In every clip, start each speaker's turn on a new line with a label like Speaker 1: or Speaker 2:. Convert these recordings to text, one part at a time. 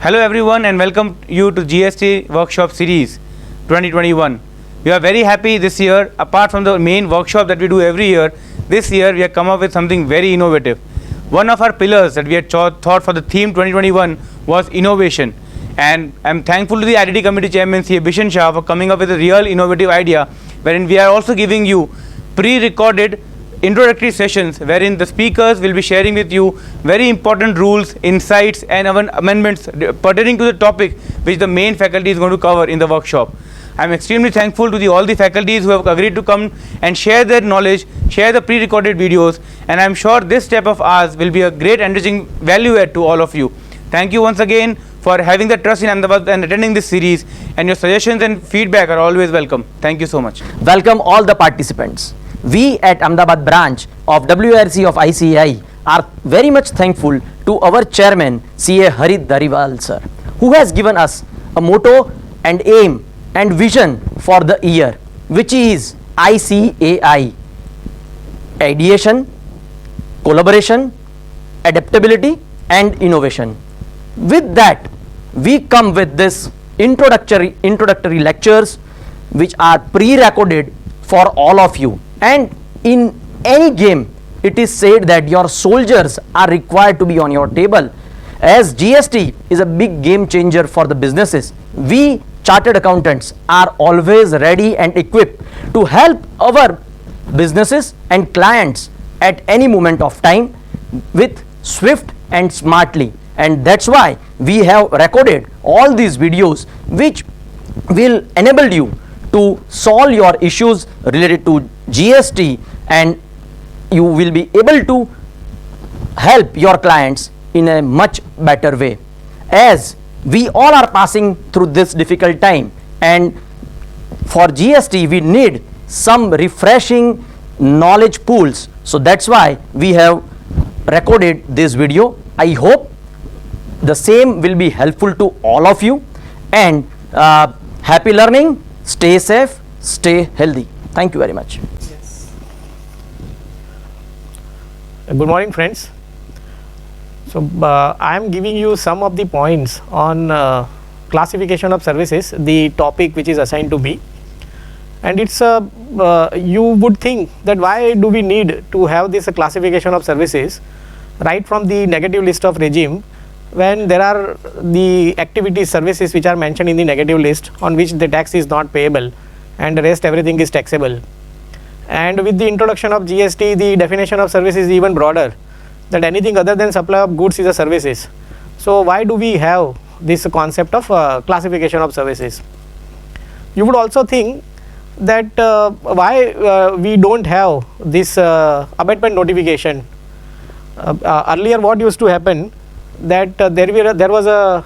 Speaker 1: Hello everyone and welcome you to GST Workshop Series 2021. We are very happy this year. Apart from the main workshop that we do every year, this year we have come up with something very innovative. One of our pillars that we had thought for the theme 2021 was innovation. And I'm thankful to the IDT Committee Chairman C. Bishan Shah for coming up with a real innovative idea wherein we are also giving you pre-recorded introductory sessions wherein the speakers will be sharing with you very important rules, insights and amendments pertaining to the topic which the main faculty is going to cover in the workshop. I am extremely thankful to all the faculties who have agreed to come and share their knowledge, share the pre-recorded videos, and I am sure this step of ours will be a great enriching value add to all of you. Thank you once again for having the trust in Ahmedabad and attending this series, and your suggestions and feedback are always welcome. Thank you so much.
Speaker 2: Welcome all the participants. We at Ahmedabad branch of WRC of ICAI are very much thankful to our chairman CA Harit Dhariwal sir, who has given us a motto and aim and vision for the year, which is ICAI: ideation, collaboration, adaptability and innovation. With that, we come with this introductory lectures which are pre-recorded for all of you. And in any game, it is said that your soldiers are required to be on your table. As GST is a big game changer for the businesses, we chartered accountants are always ready and equipped to help our businesses and clients at any moment of time with swift and smartly. And that's why we have recorded all these videos which will enable you to solve your issues related to GST, and you will be able to help your clients in a much better way. As we all are passing through this difficult time, and for GST we need some refreshing knowledge pools, so that's why we have recorded this video. I hope the same will be helpful to all of you, and happy learning. Stay safe, stay healthy. Thank you very much.
Speaker 3: Good morning, friends. So I am giving you some of the points on classification of services, the topic which is assigned to me. And it's you would think that why do we need to have this classification of services right from the negative list of regime, when there are the activities, services which are mentioned in the negative list on which the tax is not payable and the rest everything is taxable. And with the introduction of GST, the definition of service is even broader, that anything other than supply of goods is a services. So why do we have this concept of classification of services? You would also think that why we don't have this abatement notification. Earlier what used to happen, that there was a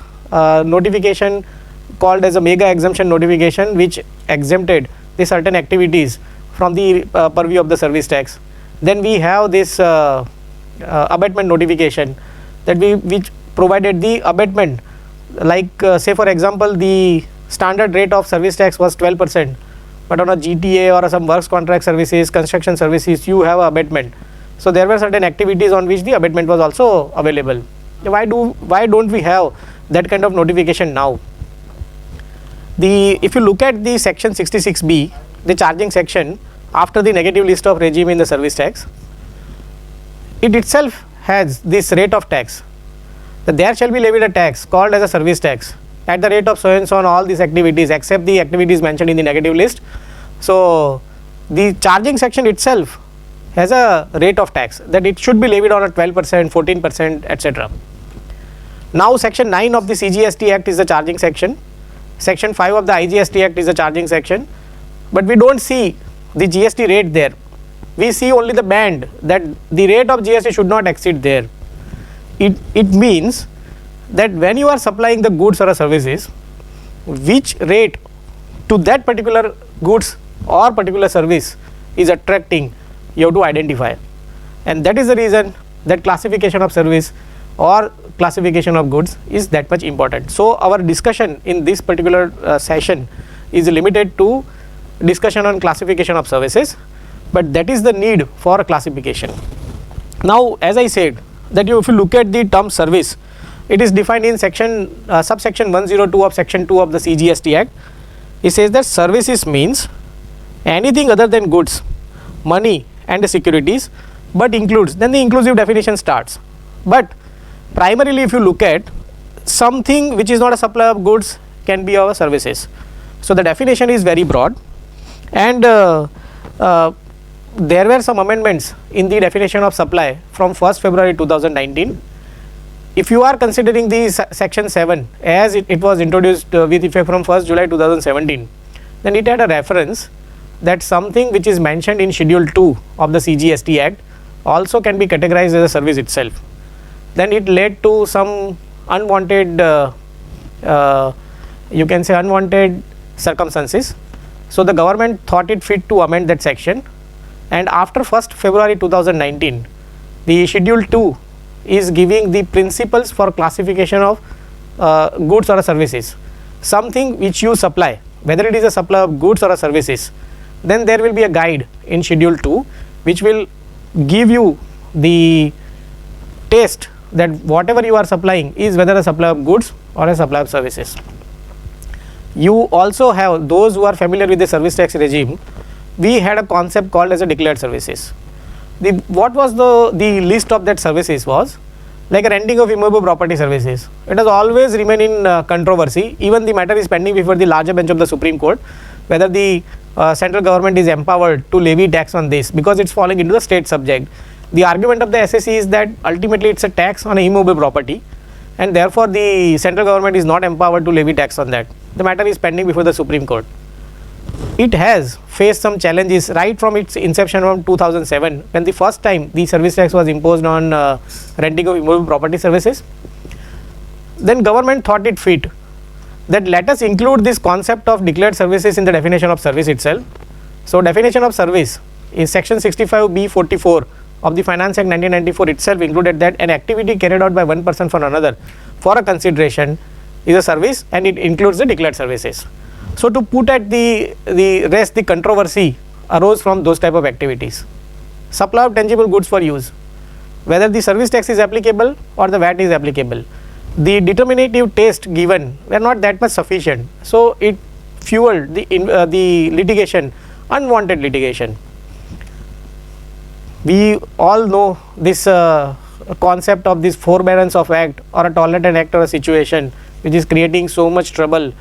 Speaker 3: notification called as a mega exemption notification which exempted the certain activities from the purview of the service tax. Then we have this abatement notification that which provided the abatement, like say for example the standard rate of service tax was 12%, but on a GTA or some works contract services, construction services, you have abatement. So there were certain activities on which the abatement was also available. Why don't we have that kind of notification now? If you look at the section 66B, the charging section, after the negative list of regime in the service tax, it itself has this rate of tax, that there shall be levied a tax called as a service tax at the rate of so and so on all these activities except the activities mentioned in the negative list. So the charging section itself has a rate of tax that it should be levied on a 12%, 14%, etc. Now section 9 of the CGST Act is the charging section, section 5 of the IGST Act is the charging section, but we don't see the GST rate there. We see only the band that the rate of GST should not exceed there. It means that when you are supplying the goods or services, which rate to that particular goods or particular service is attracting, you have to identify. And that is the reason that classification of service or classification of goods is that much important. So our discussion in this particular session is limited to discussion on classification of services, but that is the need for a classification. Now as I said that if you look at the term service, it is defined in subsection 102 of section 2 of the CGST Act. It says that services means anything other than goods, money and securities, but includes, then the inclusive definition starts. But primarily if you look at something which is not a supply of goods can be our services. So the definition is very broad, and there were some amendments in the definition of supply from 1st February 2019. If you are considering the section 7 as it was introduced with effect from 1st July 2017, then it had a reference that something which is mentioned in schedule 2 of the CGST Act also can be categorized as a service itself. Then it led to some unwanted you can say unwanted circumstances. So the government thought it fit to amend that section, and after 1st February 2019 the schedule 2 is giving the principles for classification of goods or services. Something which you supply, whether it is a supply of goods or services, then there will be a guide in schedule 2 which will give you the taste that whatever you are supplying is whether a supply of goods or a supply of services. You also have, those who are familiar with the service tax regime, we had a concept called as a declared services. What was the list of that services was like a renting of immovable property services. It has always remained in controversy. Even the matter is pending before the larger bench of the Supreme Court, whether the central government is empowered to levy tax on this, because it's falling into the state subject. The argument of the SSC is that ultimately it's a tax on an immovable property, and therefore the central government is not empowered to levy tax on that. The matter is pending before the Supreme Court. It has faced some challenges right from its inception from 2007, when the first time the service tax was imposed on renting of immovable property services. Then government thought it fit that let us include this concept of declared services in the definition of service itself. So definition of service is section 65B44 of the Finance Act 1994 itself included that an activity carried out by one person for another for a consideration is a service, and it includes the declared services. So to put at the rest the controversy arose from those type of activities. Supply of tangible goods for use, whether the service tax is applicable or the VAT is applicable, the determinative test given were not that much sufficient. So it fueled the litigation, unwanted litigation. We all know this concept of this forbearance of act or a tolerant act or a situation which is creating so much trouble.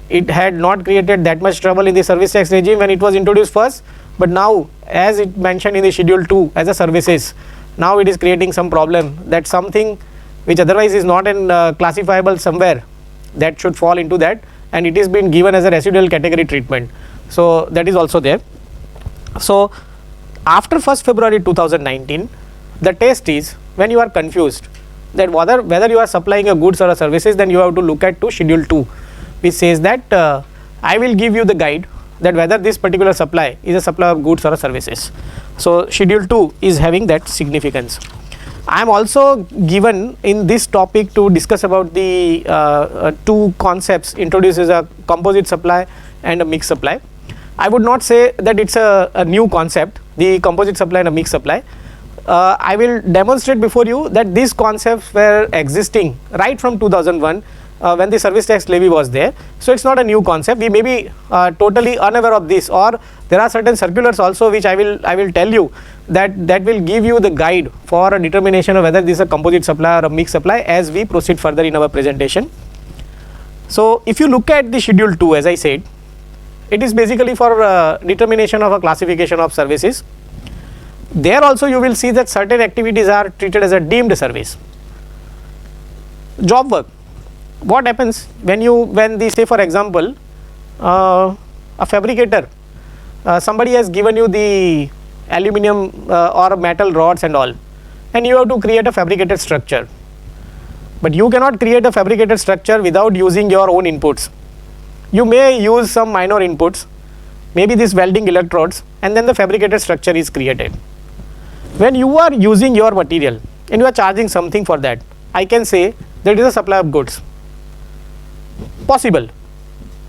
Speaker 3: It had not created that much trouble in the service tax regime when it was introduced first, but now as it mentioned in the schedule 2 as a services, now it is creating some problem that something which otherwise is not in classifiable somewhere that should fall into that, and it is being given as a residual category treatment. So that is also there. So after 1st February 2019, the test is when you are confused that whether you are supplying a goods or a services, then you have to look at to schedule 2, which says that I will give you the guide that whether this particular supply is a supply of goods or a services. So schedule 2 is having that significance. I am also given in this topic to discuss about the two concepts introduced as a composite supply and a mixed supply. I would not say that it's a new concept, the composite supply and a mixed supply. I will demonstrate before you that these concepts were existing right from 2001 when the service tax levy was there. So it's not a new concept. We may be totally unaware of this, or there are certain circulars also which I will tell you that will give you the guide for a determination of whether this is a composite supply or a mixed supply as we proceed further in our presentation. So if you look at the schedule 2, as I said, it is basically for determination of a classification of services. There also you will see that certain activities are treated as a deemed service. Job work. What happens when they say, for example, a fabricator, somebody has given you the aluminum or metal rods and all, and you have to create a fabricated structure. But you cannot create a fabricated structure without using your own inputs. You may use some minor inputs, maybe these welding electrodes, and then the fabricated structure is created. When you are using your material and you are charging something for that, I can say that it is a supply of goods. Possible.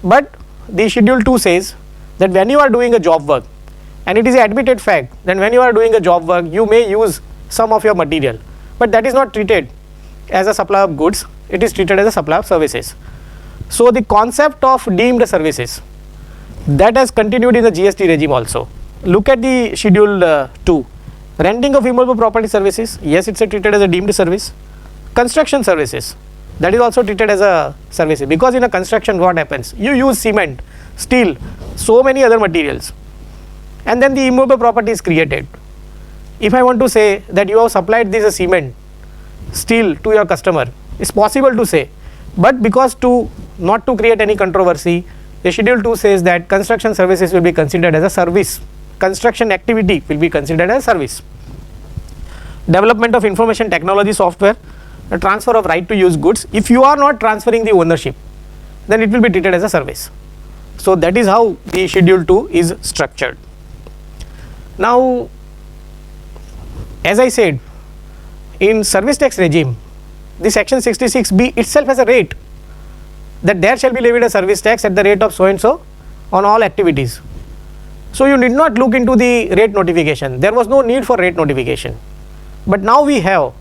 Speaker 3: But the schedule 2 says that when you are doing a job work, and it is an admitted fact that when you are doing a job work, you may use some of your material, but that is not treated as a supply of goods. it is treated as a supply of services. So the concept of deemed services, that has continued in the GST regime also. Look at the schedule 2. Renting of immovable property services, yes, it's treated as a deemed service. Construction services, that is also treated as a service, because in a construction what happens, you use cement, steel, so many other materials, and then the immovable property is created. If I want to say that you have supplied this cement, steel to your customer, it's possible to say, but because not to create any controversy, the schedule 2 says that construction services will be considered as a service, construction activity will be considered as service. Development of information technology software, the transfer of right to use goods, if you are not transferring the ownership, then it will be treated as a service. So that is how the schedule 2 is structured. Now, as I said, in service tax regime, the section 66B itself has a rate, that there shall be levied a service tax at the rate of so and so on all activities. So you need not look into the rate notification, there was no need for rate notification, but now we have.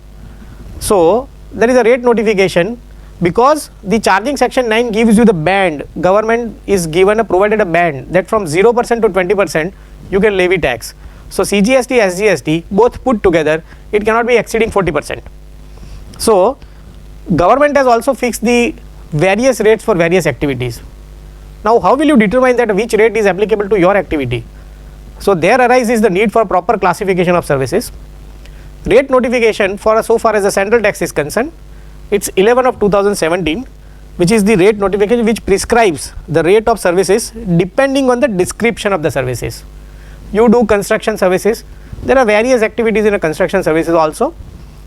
Speaker 3: So there is a rate notification, because the charging section 9 gives you the band, government is provided a band that from 0% to 20% you can levy tax. So CGST, SGST both put together, it cannot be exceeding 40%. So government has also fixed the various rates for various activities. Now how will you determine that which rate is applicable to your activity? So there arises the need for proper classification of services. Rate notification for so far as the central tax is concerned, it's 11 of 2017, which is the rate notification which prescribes the rate of services depending on the description of the services. You do construction services, there are various activities in a construction services also.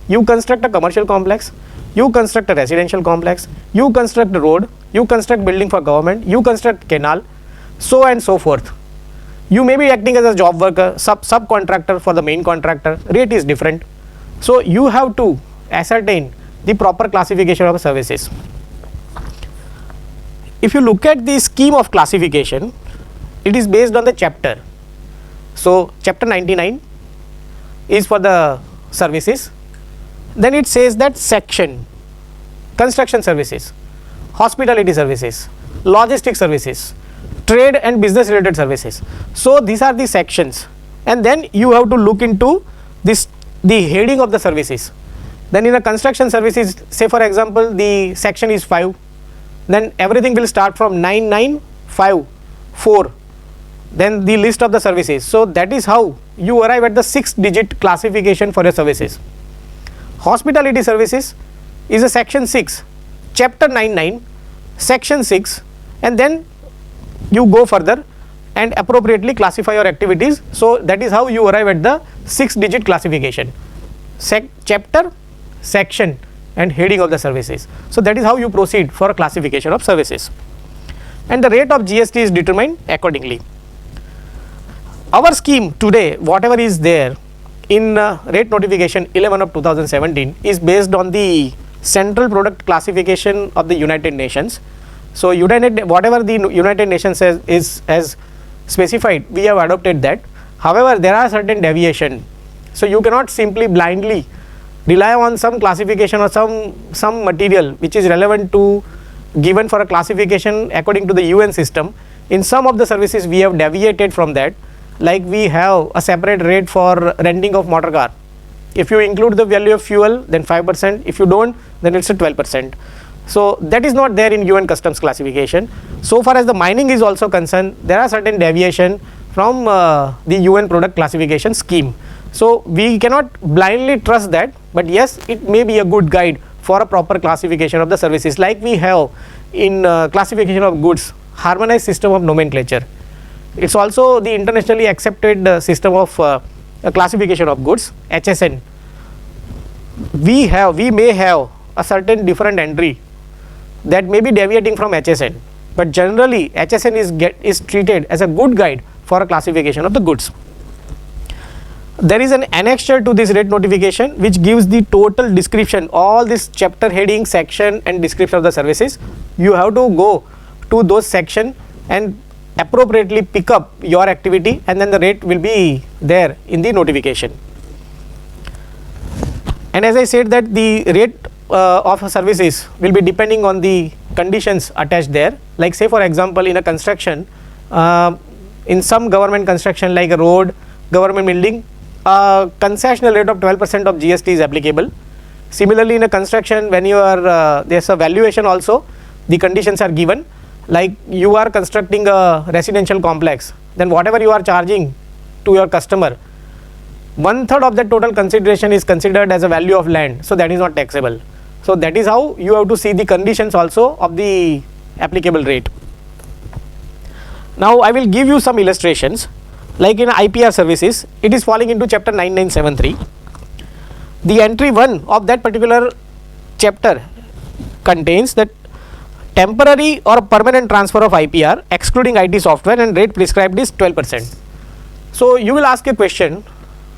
Speaker 3: You construct a commercial complex, you construct a residential complex, you construct a road, you construct building for government, you construct canal, so and so forth. You may be acting as a job worker, subcontractor for the main contractor, rate is different. So you have to ascertain the proper classification of services. If you look at the scheme of classification, it is based on the chapter. So chapter 99 is for the services, then it says that section, construction services, hospitality services, logistic services, trade and business related services. So these are the sections, and then you have to look into this, the heading of the services. Then in a construction services, say for example the section is 5, then everything will start from 9954, then the list of the services. So that is how you arrive at the 6-digit classification for your services. Hospitality services is a section 6, chapter 99, section 6, and then you go further and appropriately classify your activities. So that is how you arrive at the 6-digit classification, chapter, section and heading of the services. So that is how you proceed for a classification of services, and the rate of GST is determined accordingly. Our scheme today, whatever is there in rate notification 11 of 2017, is based on the central product classification of the United Nations. So whatever the United Nations has specified, we have adopted that. However, there are certain deviation, so you cannot simply blindly rely on some classification or some material which is relevant to given for a classification according to the UN system. In some of the services we have deviated from that, like we have a separate rate for renting of motor car. If you include the value of fuel, then 5%, if you don't, then it's a 12%. So that is not there in UN customs classification. So far as the mining is also concerned, there are certain deviation from the UN product classification scheme. So we cannot blindly trust that, but yes, it may be a good guide for a proper classification of the services, like we have in classification of goods, harmonized system of nomenclature. It's also the internationally accepted system of classification of goods, HSN. We may have a certain different entry that may be deviating from HSN, but generally HSN is treated as a good guide for a classification of the goods. There is an annexure to this rate notification which gives the total description, all this chapter heading, section and description of the services. You have to go to those section and appropriately pick up your activity, and then the rate will be there in the notification. And as I said that the rate of services will be depending on the conditions attached there. Like say for example in a construction, in some government construction like a road, government building, concessional rate of 12% of GST is applicable. Similarly in a construction, when you are there's a valuation also, the conditions are given. Like you are constructing a residential complex, then whatever you are charging to your customer, 1/3 of the total consideration is considered as a value of land, so that is not taxable. So that is how you have to see the conditions also of the applicable rate. Now I will give you some illustrations. Like in IPR services, it is falling into chapter 9973. The entry 1 of that particular chapter contains that temporary or permanent transfer of IPR excluding IT software, and rate prescribed is 12%. So you will ask a question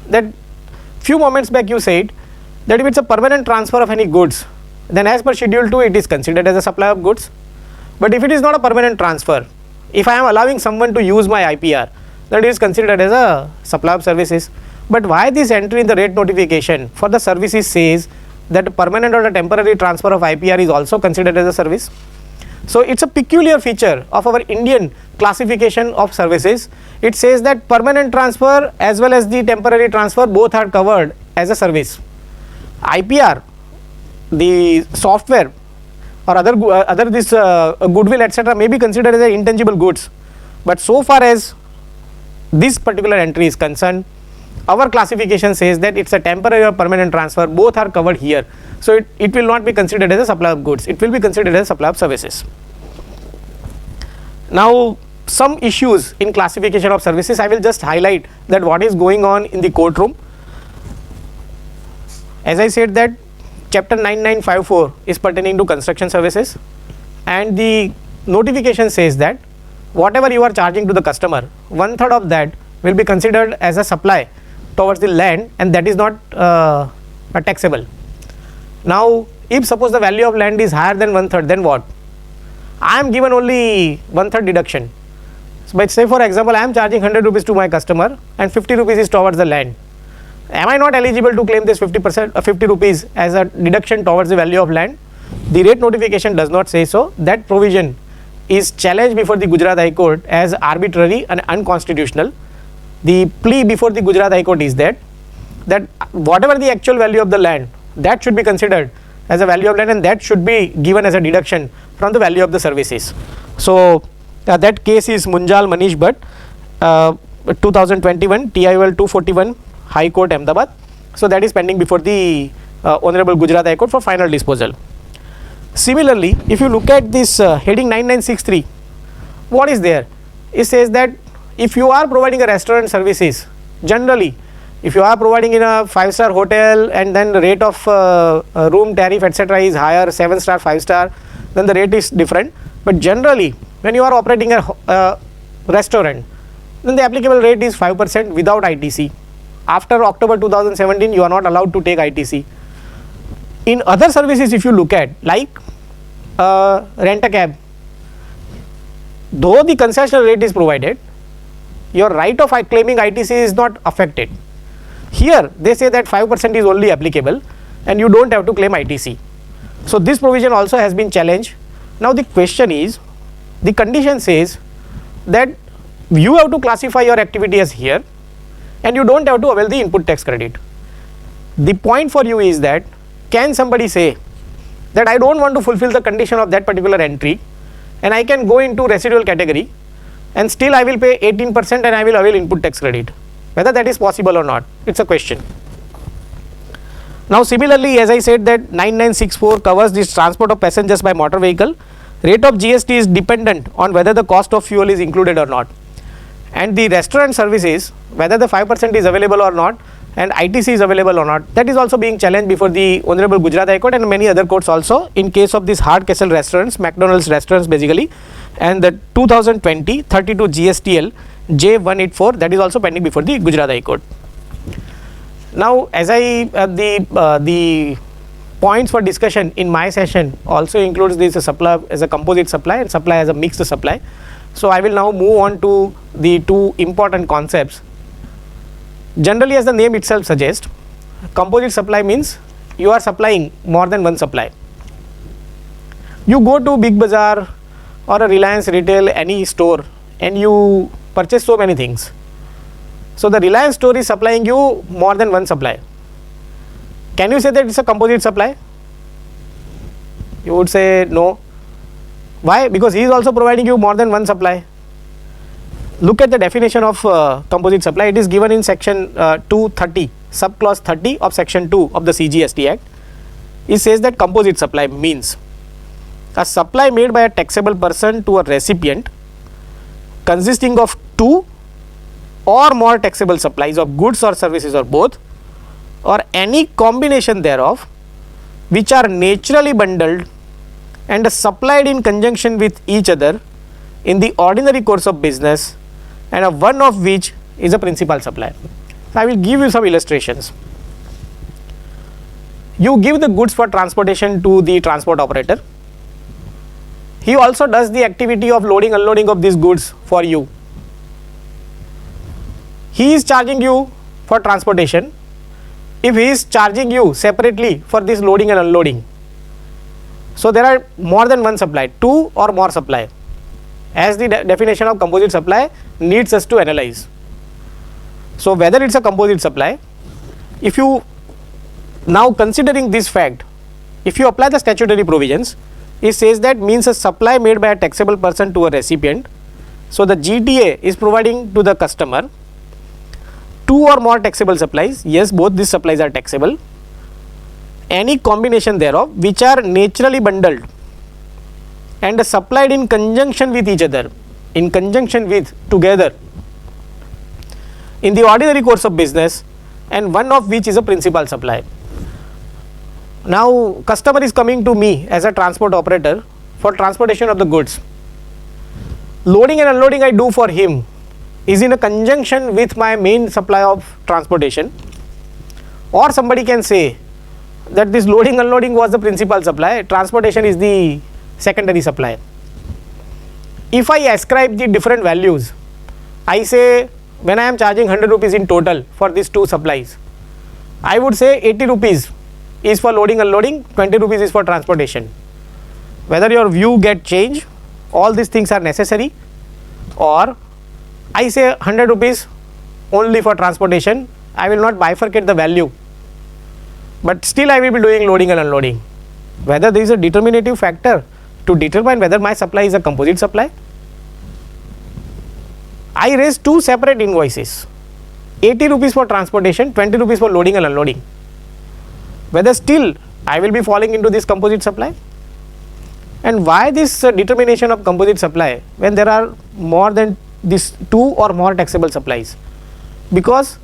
Speaker 3: that few moments back you said that if it's a permanent transfer of any goods, then as per schedule 2 it is considered as a supply of goods. But if it is not a permanent transfer, if I am allowing someone to use my IPR, then it is considered as a supply of services. But why this entry in the rate notification for the services says that permanent or a temporary transfer of IPR is also considered as a service? So it's a peculiar feature of our Indian classification of services. It says that permanent transfer as well as the temporary transfer both are covered as a service. IPR, the software or other goodwill etc. may be considered as intangible goods, but so far as this particular entry is concerned, our classification says that it's a temporary or permanent transfer, both are covered here. So it will not be considered as a supply of goods, it will be considered as a supply of services. Now some issues in classification of services, I will just highlight that what is going on in the courtroom. As I said that chapter 9954 is pertaining to construction services, and the notification says that whatever you are charging to the customer, 1/3 of that will be considered as a supply towards the land, and that is not taxable. Now if suppose the value of land is higher than 1/3, then what? I am given only 1/3 deduction. But say for example I am charging 100 rupees to my customer and 50 rupees is towards the land. Am I not eligible to claim this 50 rupees as a deduction towards the value of land? The rate notification does not say so. That provision is challenged before the Gujarat High Court as arbitrary and unconstitutional. The plea before the Gujarat High Court is that whatever the actual value of the land, that should be considered as a value of land, and that should be given as a deduction from the value of the services. So that case is Munjal Manish Bhatt, 2021 TIOL 241, High Court Ahmedabad. So that is pending before the Honorable Gujarat High Court for final disposal. Similarly, if you look at this heading 9963, what is there? It says that if you are providing a restaurant services, generally if you are providing in a 5-star hotel and then the rate of room tariff etc. is higher, 7-star, 5-star, then the rate is different. But generally when you are operating a restaurant, then the applicable rate is 5% without ITC. After October 2017 you are not allowed to take ITC. In other services if you look at, like rent a cab, though the concessional rate is provided, your right of claiming ITC is not affected. Here they say that 5% is only applicable and you don't have to claim ITC. So this provision also has been challenged. Now the question is, the condition says that you have to classify your activity as here and you don't have to avail the input tax credit. The point for you is that, can somebody say that I don't want to fulfill the condition of that particular entry and I can go into residual category and still I will pay 18% and I will avail input tax credit? Whether that is possible or not, it's a question. Now similarly, as I said that 9964 covers this transport of passengers by motor vehicle. Rate of GST is dependent on whether the cost of fuel is included or not. And the restaurant services, whether the 5% is available or not and ITC is available or not, that is also being challenged before the Honorable Gujarat High Court and many other courts also in case of these Hardcastle restaurants, McDonald's restaurants basically, and the 2020 32 GSTL J184, that is also pending before the Gujarat High Court. Now as I the points for discussion in my session also includes this supply as a composite supply and supply as a mixed supply. So I will now move on to the two important concepts. Generally, as the name itself suggests, composite supply means you are supplying more than one supply. You go to Big Bazaar or a Reliance Retail, any store, and you purchase so many things. So the Reliance store is supplying you more than one supply. Can you say that it's a composite supply? You would say no. Why? Because he is also providing you more than one supply. Look at the definition of composite supply. It is given in section 230, subclause 30 of section 2 of the CGST Act. It says that composite supply means a supply made by a taxable person to a recipient consisting of two or more taxable supplies of goods or services or both, or any combination thereof, which are naturally bundled and supplied in conjunction with each other in the ordinary course of business, and one of which is a principal supply. I will give you some illustrations. You give the goods for transportation to the transport operator. He also does the activity of loading, unloading of these goods for you. He is charging you for transportation. If he is charging you separately for this loading and unloading, so there are more than one supply, two or more supply, as the definition of composite supply needs us to analyze. So whether it's a composite supply, if you now considering this fact, if you apply the statutory provisions, it says that means a supply made by a taxable person to a recipient. So the GTA is providing to the customer two or more taxable supplies. Yes, both these supplies are taxable. Any combination thereof which are naturally bundled and supplied in conjunction with each other, in conjunction with, together, in the ordinary course of business, and one of which is a principal supply. Now customer is coming to me as a transport operator for transportation of the goods. Loading and unloading I do for him is in a conjunction with my main supply of transportation, or somebody can say that this loading unloading was the principal supply, transportation is the secondary supply. If I ascribe the different values, I say when I am charging 100 rupees in total for these two supplies, I would say 80 rupees is for loading unloading, 20 rupees is for transportation. Whether your view get changed, all these things are necessary, or I say 100 rupees only for transportation, I will not bifurcate the value, but still I will be doing loading and unloading. Whether there is a determinative factor to determine whether my supply is a composite supply. I raise two separate invoices, 80 rupees for transportation, 20 rupees for loading and unloading. Whether still I will be falling into this composite supply. And why this determination of composite supply when there are more than these two or more taxable supplies? Because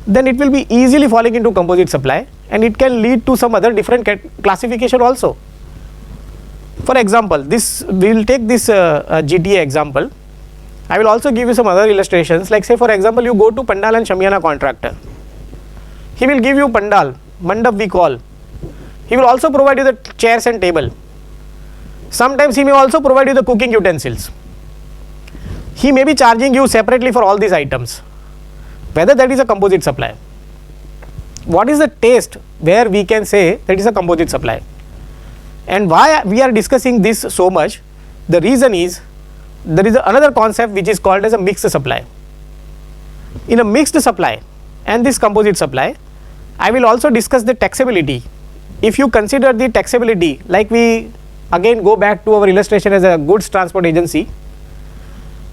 Speaker 3: then it will be easily falling into composite supply, and it can lead to some other different classification also. For example, this we will take this GTA example. I will also give you some other illustrations, like say for example you go to Pandal and Shamiana contractor. He will give you Pandal, Mandap we call. He will also provide you the chairs and table. Sometimes he may also provide you the cooking utensils. He may be charging you separately for all these items. Whether that is a composite supply. What is the taste where we can say that is a composite supply? And why we are discussing this so much? The reason is there is another concept which is called as a mixed supply. In a mixed supply and this composite supply, I will also discuss the taxability. If you consider the taxability, like we again go back to our illustration as a goods transport agency.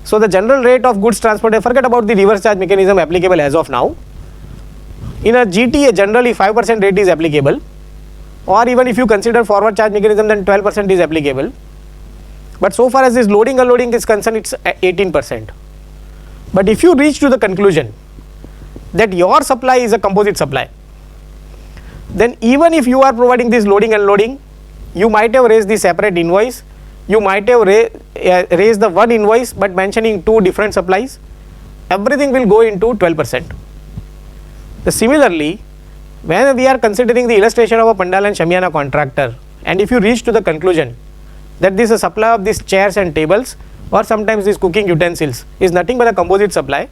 Speaker 3: So the general rate of goods transport, forget about the reverse charge mechanism applicable as of now. In a GTA generally 5% rate is applicable, or even if you consider forward charge mechanism then 12% is applicable. But so far as this loading unloading is concerned, it's 18%. But if you reach to the conclusion that your supply is a composite supply, then even if you are providing this loading and unloading, you might have raised the separate invoice, you might have raised the one invoice but mentioning two different supplies, everything will go into 12%. Similarly, when we are considering the illustration of a Pandal and Shamiana contractor, and if you reach to the conclusion that this is a supply of these chairs and tables, or sometimes these cooking utensils is nothing but a composite supply,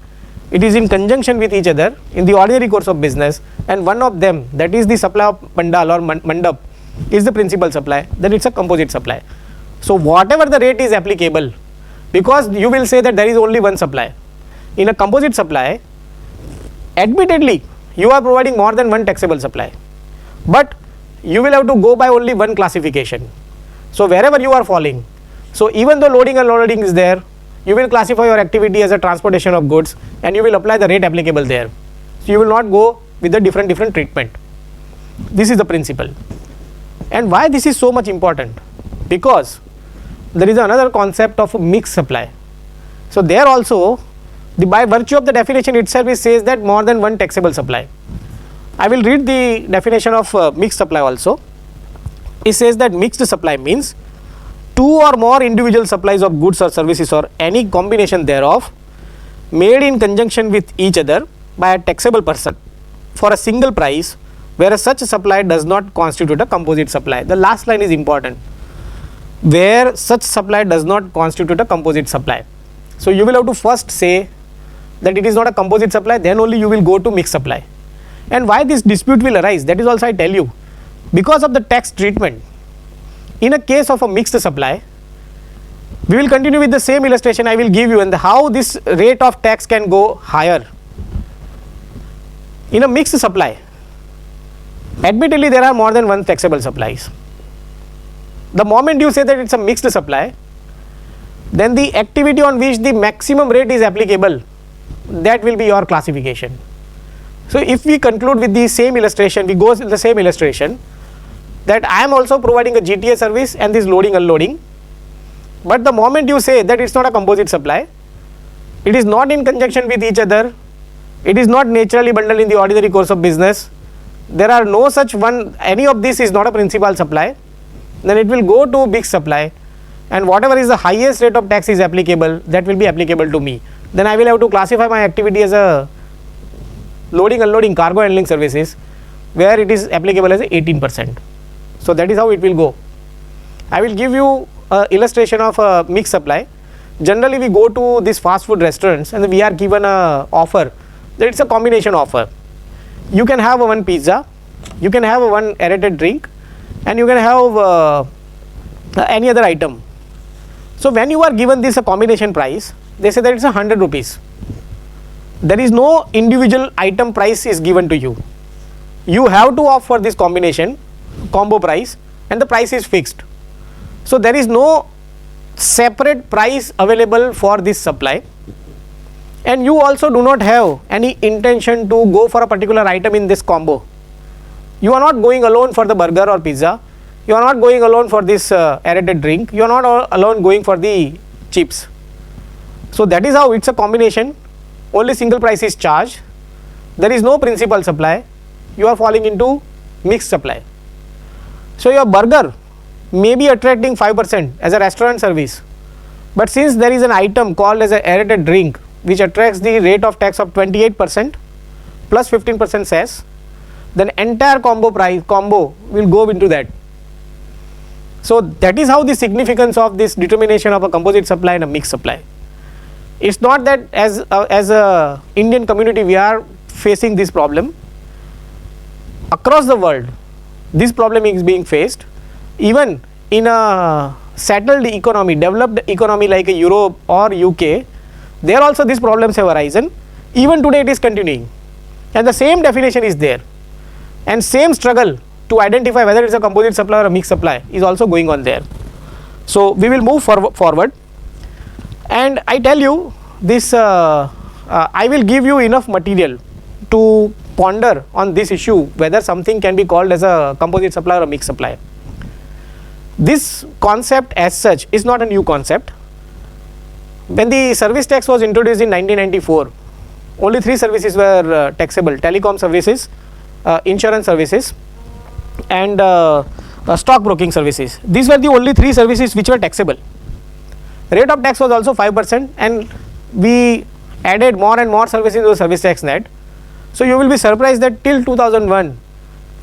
Speaker 3: it is in conjunction with each other in the ordinary course of business, and one of them, that is the supply of pandal or mandap, is the principal supply, then it's a composite supply. So whatever the rate is applicable, because you will say that there is only one supply. In a composite supply, admittedly you are providing more than one taxable supply, but you will have to go by only one classification. So wherever you are falling, so even though loading and unloading is there, you will classify your activity as a transportation of goods and you will apply the rate applicable there. So you will not go with the different treatment. This is the principle. And why this is so much important? Because there is another concept of mixed supply. So there also, by virtue of the definition itself, it says that more than one taxable supply. I will read the definition of mixed supply also. It says that mixed supply means two or more individual supplies of goods or services or any combination thereof made in conjunction with each other by a taxable person for a single price, whereas such supply does not constitute a composite supply. The last line is important, where such supply does not constitute a composite supply. So you will have to first say that it is not a composite supply, then only you will go to mixed supply. And why this dispute will arise, that is also I tell you, because of the tax treatment. In a case of a mixed supply, we will continue with the same illustration I will give you, and how this rate of tax can go higher. In a mixed supply, admittedly there are more than one taxable supplies. The moment you say that it's a mixed supply, then the activity on which the maximum rate is applicable, that will be your classification. So if we conclude with the same illustration, we go with the same illustration, that I am also providing a GTA service and this loading unloading, but the moment you say that it's not a composite supply, it is not in conjunction with each other, it is not naturally bundled in the ordinary course of business, there are no such one, any of this is not a principal supply, then it will go to mixed supply, and whatever is the highest rate of tax is applicable, that will be applicable to me. Then I will have to classify my activity as a loading unloading cargo handling services, where it is applicable as 18%. So that is how it will go. I will give you an illustration of a mixed supply. Generally we go to these fast food restaurants and we are given a offer that it's a combination offer. You can have one pizza, you can have one aerated drink, and you can have any other item. So when you are given this a combination price, they say that it's 100 rupees. There is no individual item price is given to you. You have to opt for this combination combo price, and the price is fixed. So there is no separate price available for this supply, and you also do not have any intention to go for a particular item in this combo. You are not going alone for the burger or pizza, you are not going alone for this aerated drink, you are not alone going for the chips. So that is how it's a combination, only single price is charged, there is no principal supply, you are falling into mixed supply. So your burger may be attracting 5% as a restaurant service, but since there is an item called as an aerated drink which attracts the rate of tax of 28% plus 15% cess, then entire combo will go into that. So that is how the significance of this determination of a composite supply and a mixed supply. It's not that as a Indian community we are facing this problem. Across the world, this problem is being faced. Even in a settled economy, developed economy like Europe or UK, there also these problems have arisen. Even today it is continuing, and the same definition is there, and same struggle to identify whether it is a composite supply or a mixed supply is also going on there. So we will move forward, and I tell you this, I will give you enough material to ponder on this issue, whether something can be called as a composite supply or a mixed supply. This concept as such is not a new concept. When the service tax was introduced in 1994, only three services were taxable: telecom services, insurance services, and stock broking services. These were the only three services which were taxable. Rate of tax was also 5%, and we added more and more services to the service tax net. So you will be surprised that till 2001,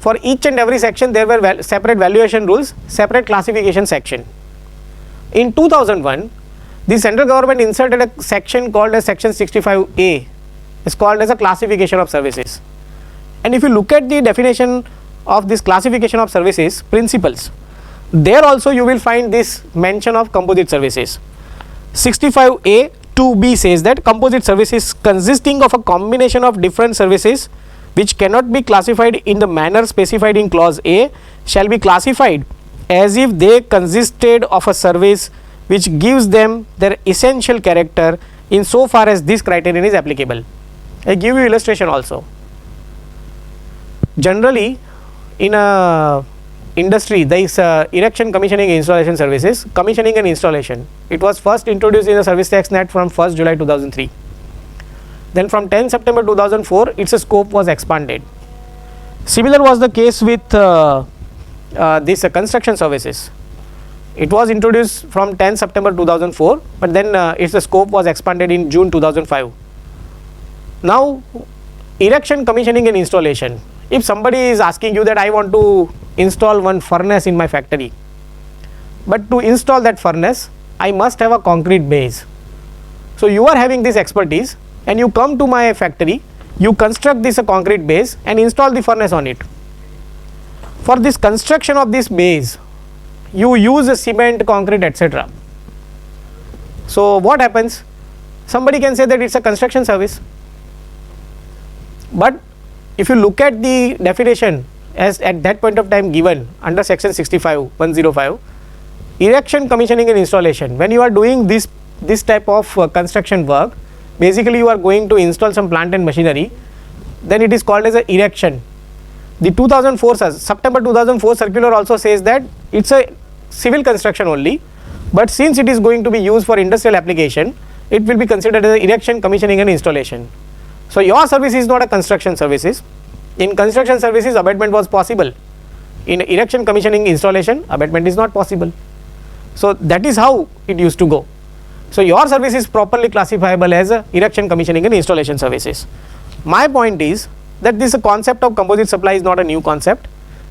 Speaker 3: for each and every section there were separate valuation rules, separate classification section. In 2001, the central government inserted a section called as section 65A is called as a classification of services. And if you look at the definition of this classification of services principles, there also you will find this mention of composite services. 65A 2B says that composite services consisting of a combination of different services which cannot be classified in the manner specified in clause A shall be classified as if they consisted of a service which gives them their essential character in so far as this criterion is applicable. I give you illustration also. Generally in a industry there is erection, commissioning, installation services. Commissioning and installation, it was first introduced in the Service Tax Act from 1st July 2003. Then from 10 September 2004 its scope was expanded. Similar was the case with this construction services. It was introduced from 10 September 2004, but then its scope was expanded in June 2005. Now erection, commissioning and installation. If somebody is asking you that I want to install one furnace in my factory, but to install that furnace I must have a concrete base. So you are having this expertise and you come to my factory, you construct this concrete base and install the furnace on it. For this construction of this base you use a cement, concrete, etc. So what happens? Somebody can say that it's a construction service, but if you look at the definition as at that point of time given under section 65(1)(05), erection, commissioning and installation, when you are doing this type of construction work, basically you are going to install some plant and machinery, then it is called as a erection. The 2004 September 2004 circular also says that it's a civil construction only, but since it is going to be used for industrial application, it will be considered as erection, commissioning and installation. So your service is not a construction services. In construction services abatement was possible. In erection, commissioning, installation abatement is not possible. So that is how it used to go. So your service is properly classifiable as erection, commissioning and installation services. My point is that this concept of composite supply is not a new concept,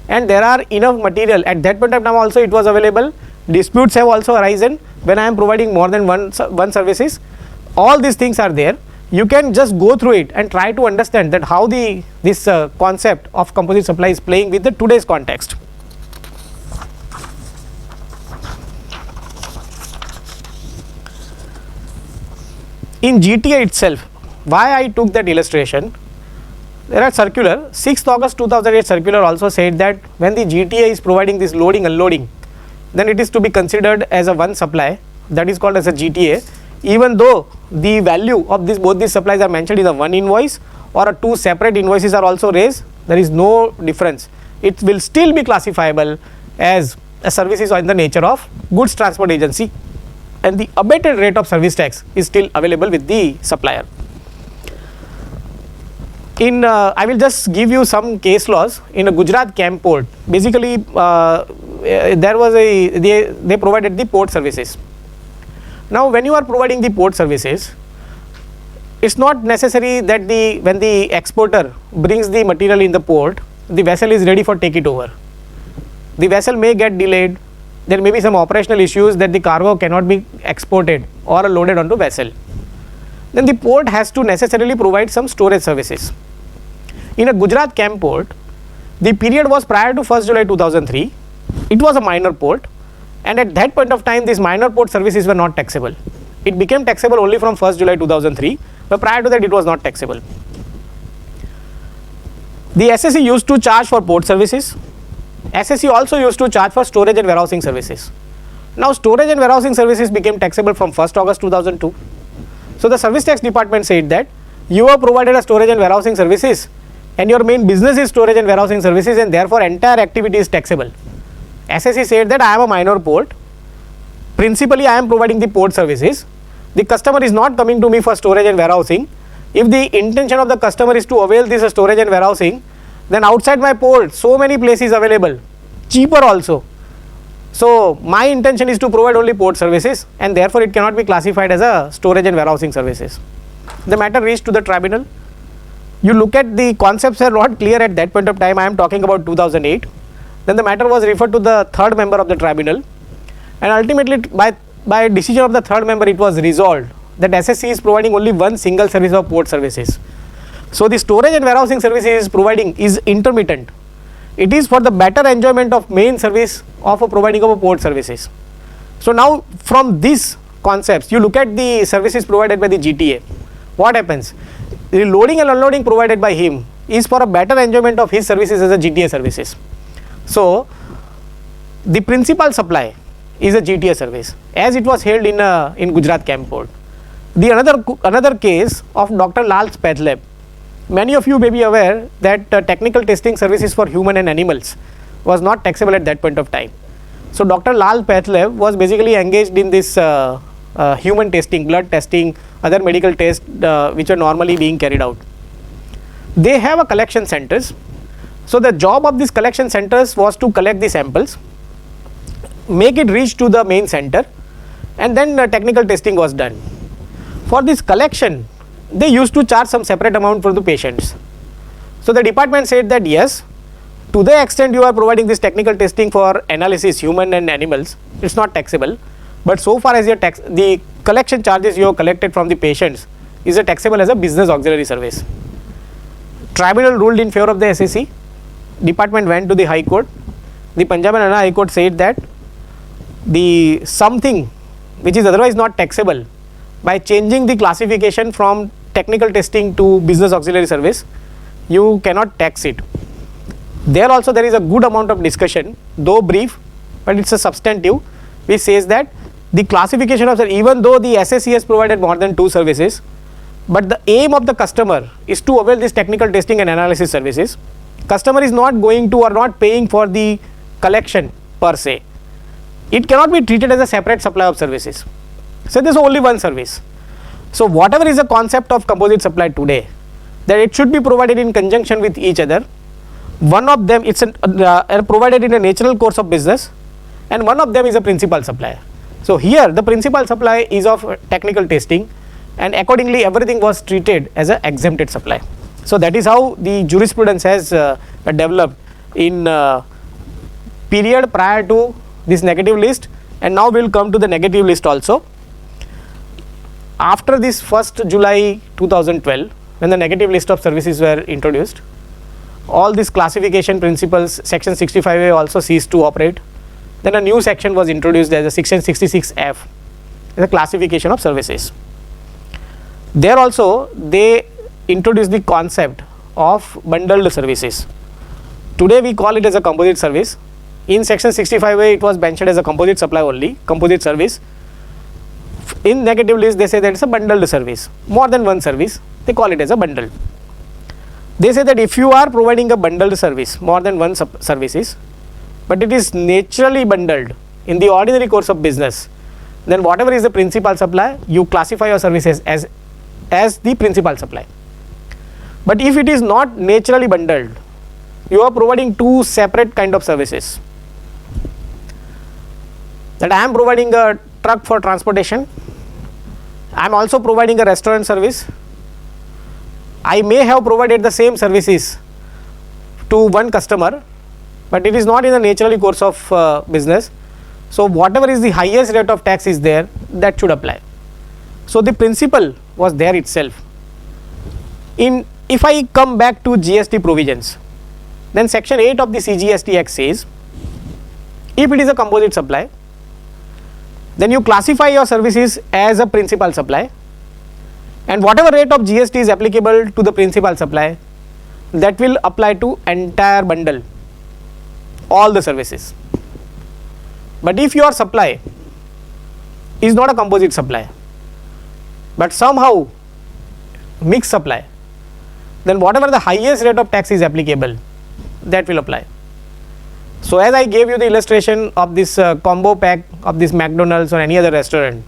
Speaker 3: and there are enough material at that point of time also it was available. Disputes have also arisen when I am providing more than one services. All these things are there. You can just go through it and try to understand that how this concept of composite supply is playing with the today's context. In GTA itself, why I took that illustration, there are circular 6th August 2008 circular also said that when the GTA is providing this loading unloading, then it is to be considered as a one supply, that is called as a GTA, even though the value of both these supplies are mentioned in the one invoice or a two separate invoices are also raised, there is no difference. It will still be classifiable as a services in the nature of goods transport agency, and the abated rate of service tax is still available with the supplier. I will just give you some case laws. In a Gujarat Camp Port, basically there was they provided the port services. Now when you are providing the port services, it's not necessary that when the exporter brings the material in the port, the vessel is ready for take it over. The vessel may get delayed, there may be some operational issues that the cargo cannot be exported or loaded onto vessel. Then the port has to necessarily provide some storage services. In a Gujarat Camp Port, the period was prior to 1st July 2003, it was a minor port, and at that point of time these minor port services were not taxable. It became taxable only from 1st July 2003, but prior to that it was not taxable. The SSE used to charge for port services. SSE also used to charge for storage and warehousing services. Now storage and warehousing services became taxable from 1st August 2002. So the Service Tax Department said that you have provided a storage and warehousing services and your main business is storage and warehousing services, and therefore entire activity is taxable. SSE said that I am a minor port, principally I am providing the port services, the customer is not coming to me for storage and warehousing. If the intention of the customer is to avail this storage and warehousing, then outside my port so many places available, cheaper also. So my intention is to provide only port services, and therefore it cannot be classified as a storage and warehousing services. The matter reached to the tribunal. You look at the concepts are not clear at that point of time. I am talking about 2008. Then the matter was referred to the third member of the tribunal, and ultimately by decision of the third member it was resolved that SSE is providing only one single service of port services. So the storage and warehousing service is providing is intermittent. It is for the better enjoyment of main service of a providing of a port services. So now from these concepts, you look at the services provided by the GTA. What happens? The loading and unloading provided by him is for a better enjoyment of his services as a GTA services. So the principal supply is a GTA service as it was held in Gujarat Camp Port. The another case of Dr. Lal's Path Lab. Many of you may be aware that technical testing services for human and animals was not taxable at that point of time. So Dr. Lal Path Lab was basically engaged in this human testing, blood testing, other medical tests which are normally being carried out. They have a collection centers. So the job of these collection centers was to collect the samples, make it reach to the main center, and then technical testing was done. For this collection, they used to charge some separate amount for the patients. So the department said that yes, to the extent you are providing this technical testing for analysis, human and animals, it's not taxable. But so far as the collection charges you have collected from the patients is a taxable as a business auxiliary service. Tribunal ruled in favor of the SAC. Department went to the High Court. The Punjab and Haryana High Court said that the something which is otherwise not taxable, by changing the classification from technical testing to business auxiliary service, you cannot tax it. There also there is a good amount of discussion, though brief, but it's a substantive, which says that the classification of, even though the SSC has provided more than 2 services, but the aim of the customer is to avail this technical testing and analysis services. Customer is not going to or not paying for the collection per se. It cannot be treated as a separate supply of services. So there is only one service. So whatever is the concept of composite supply today, that it should be provided in conjunction with each other. One of them it's provided in a natural course of business, and one of them is a principal supplier. So here the principal supply is of technical testing, and accordingly everything was treated as an exempted supply. So that is how the jurisprudence has developed in period prior to this negative list, and now we will come to the negative list also. After this 1st July 2012, when the negative list of services were introduced, all these classification principles, section 65A also ceased to operate. Then a new section was introduced as a section 66F, the classification of services. There also they introduced the concept of bundled services. Today we call it as a composite service. In section 65A it was mentioned as a composite supply only, composite service. In negative list they say that it's a bundled service, more than one service, they call it as a bundle. They say that if you are providing a bundled service, more than one services, but it is naturally bundled in the ordinary course of business, then whatever is the principal supply, you classify your services as the principal supply. But if it is not naturally bundled, you are providing 2 separate kind of services. That I am providing a truck for transportation, I am also providing a restaurant service. I may have provided the same services to one customer, but it is not in the naturally course of business. So whatever is the highest rate of tax is there, that should apply. So the principle was there itself. If I come back to GST provisions, then section 8 of the CGST Act says, if it is a composite supply, then you classify your services as a principal supply, and whatever rate of GST is applicable to the principal supply, that will apply to entire bundle, all the services. But if your supply is not a composite supply, but somehow mixed supply, then whatever the highest rate of tax is applicable, that will apply. So as I gave you the illustration of this combo pack of this McDonald's or any other restaurant,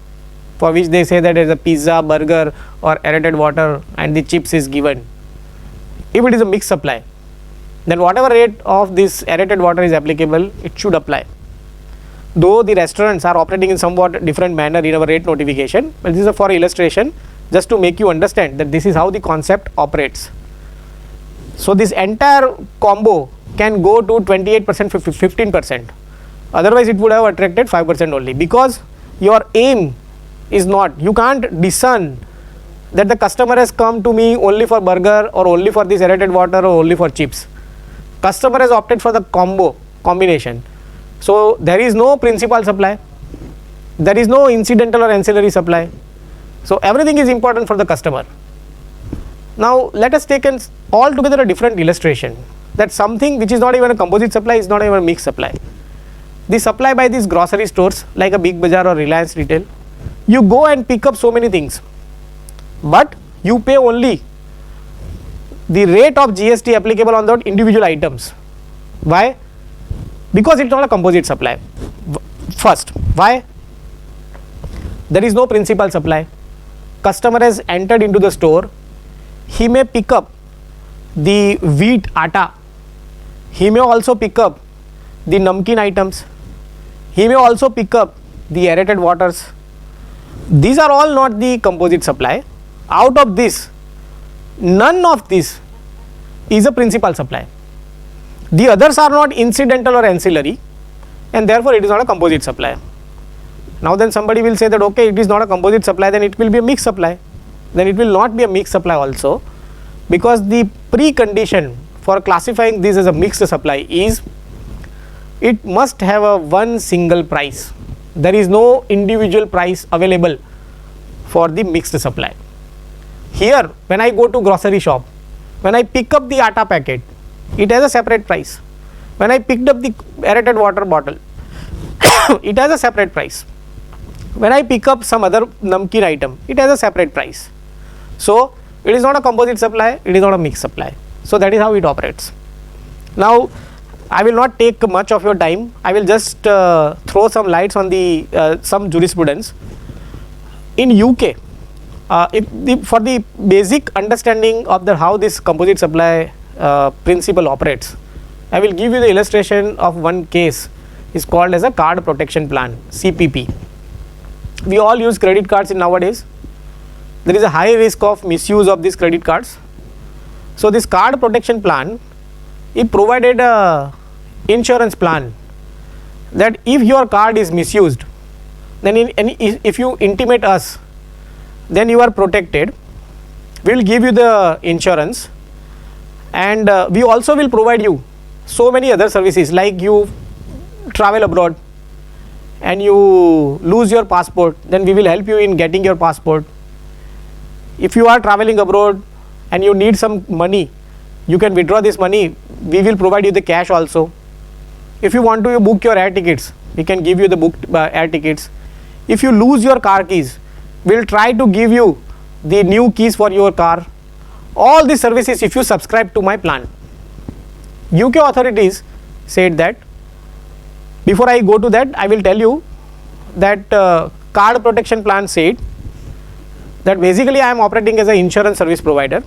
Speaker 3: for which they say that there is a pizza, burger or aerated water and the chips is given. If it is a mixed supply, then whatever rate of this aerated water is applicable, it should apply. Though the restaurants are operating in somewhat different manner in our rate notification, but this is for illustration, just to make you understand that this is how the concept operates. So this entire combo can go to 28%, 15%. Otherwise it would have attracted 5% only, because your aim is not, you can't discern that the customer has come to me only for burger or only for this aerated water or only for chips. Customer has opted for the combination. So there is no principal supply, there is no incidental or ancillary supply. So everything is important for the customer. Now let us take an altogether a different illustration, that something which is not even a composite supply is not even a mixed supply. The supply by these grocery stores like a Big Bazaar or Reliance Retail, you go and pick up so many things, but you pay only the rate of GST applicable on the individual items. Why? Because it's not a composite supply. First, why? There is no principal supply. Customer has entered into the store, he may pick up the wheat atta, he may also pick up the namkeen items, he may also pick up the aerated waters. These are all not the composite supply. Out of this, none of this is a principal supply. The others are not incidental or ancillary, and therefore it is not a composite supply. Now then somebody will say that okay, it is not a composite supply, then it will be a mixed supply. Then it will not be a mixed supply also, because the precondition for classifying this as a mixed supply is it must have a one single price. There is no individual price available for the mixed supply. Here when I go to grocery shop, when I pick up the atta packet, it has a separate price. When I picked up the aerated water bottle, it has a separate price. When I pick up some other namkeen item, it has a separate price. So it is not a composite supply, it is not a mixed supply. So that is how it operates. Now I will not take much of your time. I will just throw some lights on the some jurisprudence. In UK, for the basic understanding of how this composite supply principle operates, I will give you the illustration of one case. Is called as a card protection plan, CPP. We all use credit cards in nowadays. There is a high risk of misuse of these credit cards. So this card protection plan, it provided a insurance plan that if your card is misused, then if you intimate us, then you are protected. We will give you the insurance, and we also will provide you so many other services, like you travel abroad and you lose your passport, then we will help you in getting your passport. If you are traveling abroad and you need some money, you can withdraw this money, we will provide you the cash also. If you want to book your air tickets, we can give you the booked air tickets. If you lose your car keys, we will try to give you the new keys for your car. All these services if you subscribe to my plan. UK authorities said that, before I go to that, I will tell you that card protection plan said that basically I am operating as an insurance service provider.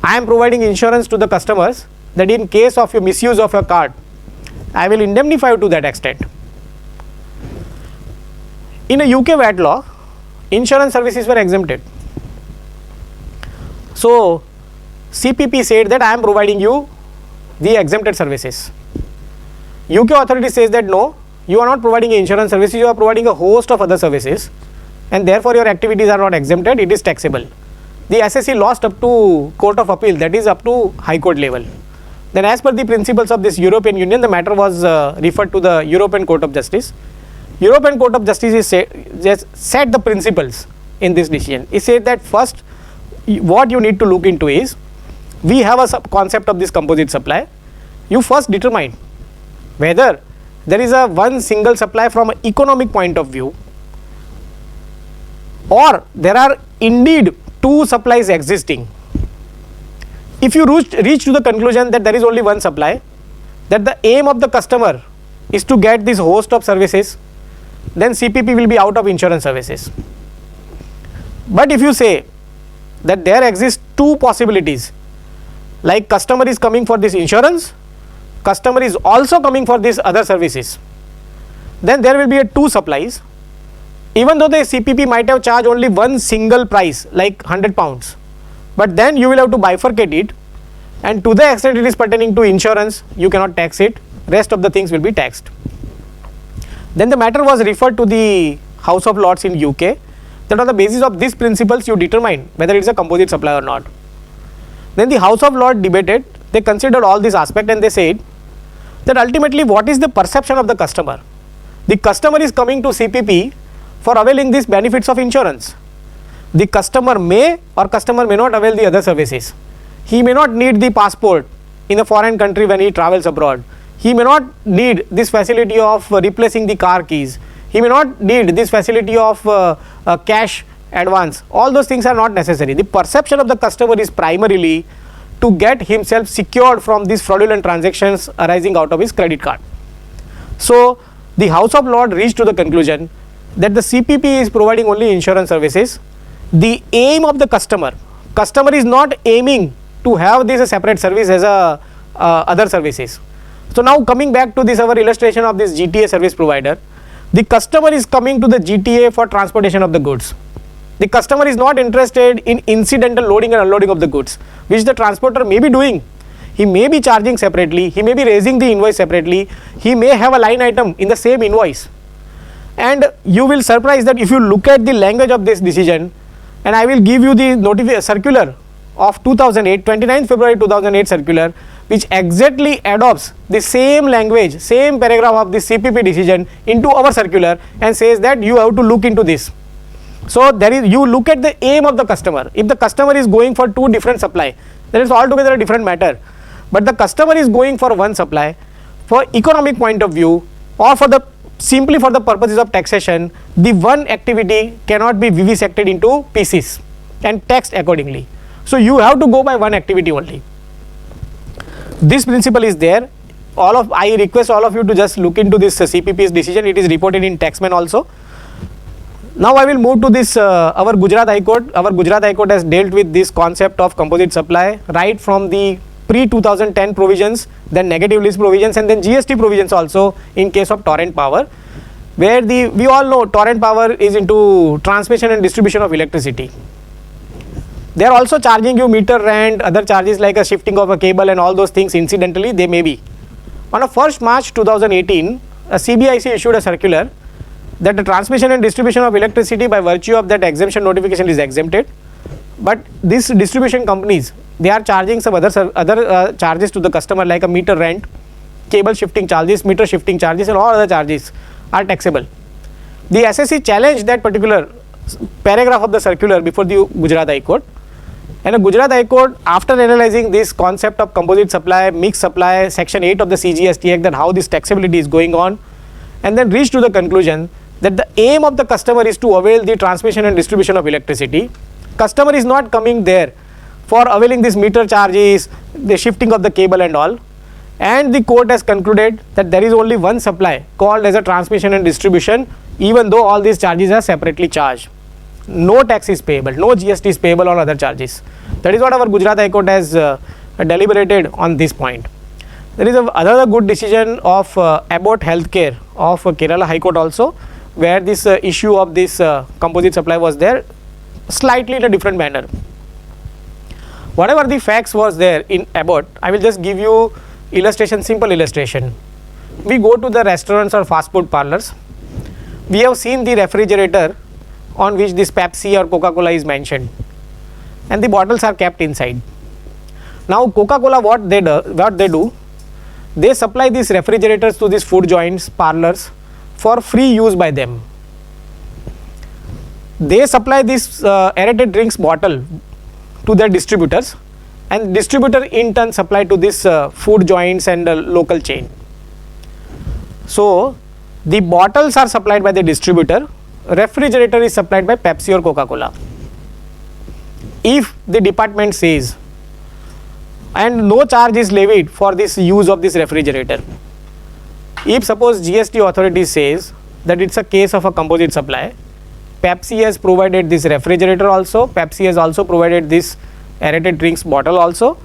Speaker 3: I am providing insurance to the customers that in case of your misuse of your card, I will indemnify you to that extent. In a UK VAT law, insurance services were exempted. So CPP said that I am providing you the exempted services. UK authority says that no, you are not providing insurance services, you are providing a host of other services, and therefore your activities are not exempted, it is taxable. The SSC lost up to Court of Appeal, that is up to High Court level. Then as per the principles of this European Union, the matter was referred to the European Court of Justice. European Court of Justice is just set the principles in this decision. It said that first what you need to look into is, we have a concept of this composite supply. You first determine whether there is a one single supply from an economic point of view, or there are indeed two supplies existing. If you reach to the conclusion that there is only one supply, that the aim of the customer is to get this host of services, then CPP will be out of insurance services. But if you say that there exist two possibilities, like customer is coming for this insurance, customer is also coming for these other services, then there will be two supplies. Even though the CPP might have charged only one single price like £100, but then you will have to bifurcate it, and to the extent it is pertaining to insurance, you cannot tax it, rest of the things will be taxed. Then the matter was referred to the House of Lords in UK. that on the basis of these principles you determine whether it is a composite supply or not. Then the House of Lords debated, they considered all these aspects and they said that ultimately what is the perception of the customer? The customer is coming to CPP for availing these benefits of insurance. The customer may or customer may not avail the other services. He may not need the passport in a foreign country when he travels abroad. He may not need this facility of replacing the car keys. He may not need this facility of cash advance. All those things are not necessary. The perception of the customer is primarily to get himself secured from these fraudulent transactions arising out of his credit card. So the House of Lords reached to the conclusion that the CPP is providing only insurance services. The aim of the customer is not aiming to have this a separate service as other services. So now coming back to this our illustration of this GTA service provider, the customer is coming to the GTA for transportation of the goods. The customer is not interested in incidental loading and unloading of the goods, which the transporter may be doing. He may be charging separately, he may be raising the invoice separately, he may have a line item in the same invoice. And you will surprise that if you look at the language of this decision, and I will give you the circular of 2008, 29th February 2008 circular, which exactly adopts the same language, same paragraph of the CPP decision into our circular and says that you have to look into this. So you look at the aim of the customer. If the customer is going for two different supply, then it's altogether a different matter. But the customer is going for one supply for economic point of view or simply for the purposes of taxation, the one activity cannot be vivisected into pieces and taxed accordingly. So you have to go by one activity only. This principle is there. I request all of you to just look into this CPP's decision. It is reported in Taxman also. Now I will move to this our Gujarat High Court. Our Gujarat High Court has dealt with this concept of composite supply right from the pre-2010 provisions, then negative list provisions, and then GST provisions also in case of Torrent Power, where we all know Torrent Power is into transmission and distribution of electricity. They are also charging you meter rent, other charges like a shifting of a cable and all those things incidentally they may be. On 1st March 2018, a CBIC issued a circular that the transmission and distribution of electricity by virtue of that exemption notification is exempted, but these distribution companies, they are charging some other charges to the customer like a meter rent, cable shifting charges, meter shifting charges, and all other charges are taxable. The SSC challenged that particular paragraph of the circular before the Gujarat High Court, and the Gujarat High Court, after analyzing this concept of composite supply, mixed supply, section 8 of the CGST Act, that how this taxability is going on, and then reached to the conclusion that the aim of the customer is to avail the transmission and distribution of electricity. Customer is not coming there for availing these meter charges, the shifting of the cable and all, and the court has concluded that there is only one supply called as a transmission and distribution, even though all these charges are separately charged. No tax is payable, no GST is payable on other charges. That is what our Gujarat High Court has deliberated on this point. There is another good decision of Abbott Healthcare of Kerala High Court also, where this issue of this composite supply was there, slightly in a different manner. Whatever the facts was there in Abbott, I will just give you illustration, simple illustration. We go to the restaurants or fast food parlors. We have seen the refrigerator on which this Pepsi or Coca-Cola is mentioned, and the bottles are kept inside. Now Coca-Cola, what they do, they supply these refrigerators to these food joints, parlors for free use by them. They supply this aerated drinks bottle to their distributors, and distributor in turn supply to this food joints and local chain. So the bottles are supplied by the distributor, refrigerator is supplied by Pepsi or Coca-Cola. If the department says, and no charge is levied for this use of this refrigerator, if suppose GST authority says that it's a case of a composite supply, Pepsi has provided this refrigerator also, Pepsi has also provided this aerated drinks bottle also.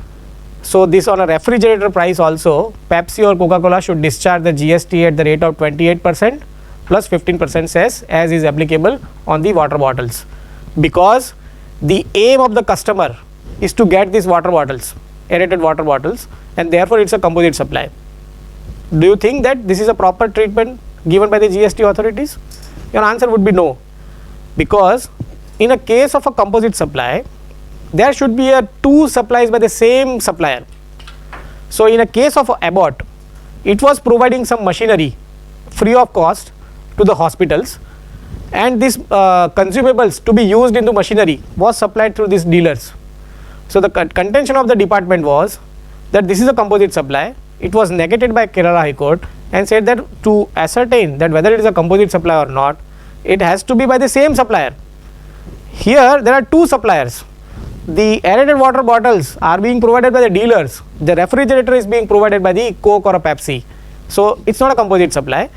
Speaker 3: So this on a refrigerator price also, Pepsi or Coca-Cola should discharge the GST at the rate of 28% plus 15% cess as is applicable on the water bottles, because the aim of the customer is to get these water bottles, aerated water bottles, and therefore it's a composite supply. Do you think that this is a proper treatment given by the GST authorities? Your answer would be no, because in a case of a composite supply, there should be a two supplies by the same supplier. So in a case of Abbott, it was providing some machinery free of cost to the hospitals, and these consumables to be used into machinery was supplied through these dealers. So the contention of the department was that this is a composite supply. It was negated by Kerala High Court and said that to ascertain that whether it is a composite supply or not, it has to be by the same supplier. Here there are two suppliers. The aerated water bottles are being provided by the dealers. The refrigerator is being provided by the Coke or a Pepsi. So it's not a composite supply.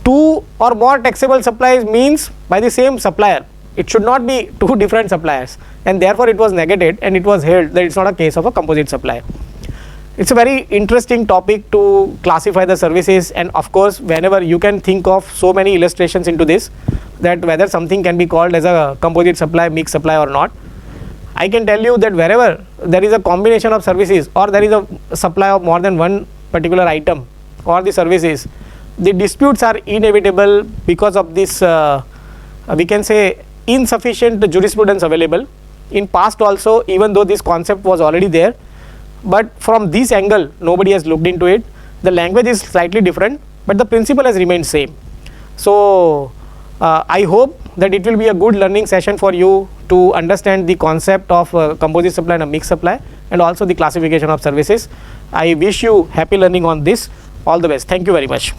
Speaker 3: Two or more taxable supplies means by the same supplier. It should not be two different suppliers, and therefore it was negated and it was held that it's not a case of a composite supply. It's a very interesting topic to classify the services, and of course whenever you can think of so many illustrations into this, that whether something can be called as a composite supply, mixed supply or not. I can tell you that wherever there is a combination of services or there is a supply of more than one particular item or the services, the disputes are inevitable because of this we can say insufficient jurisprudence available. In past also, even though this concept was already there, but from this angle nobody has looked into it. The language is slightly different, but the principle has remained same. So I hope that it will be a good learning session for you to understand the concept of composite supply and a mixed supply, and also the classification of services. I wish you happy learning on this. All the best. Thank you very much.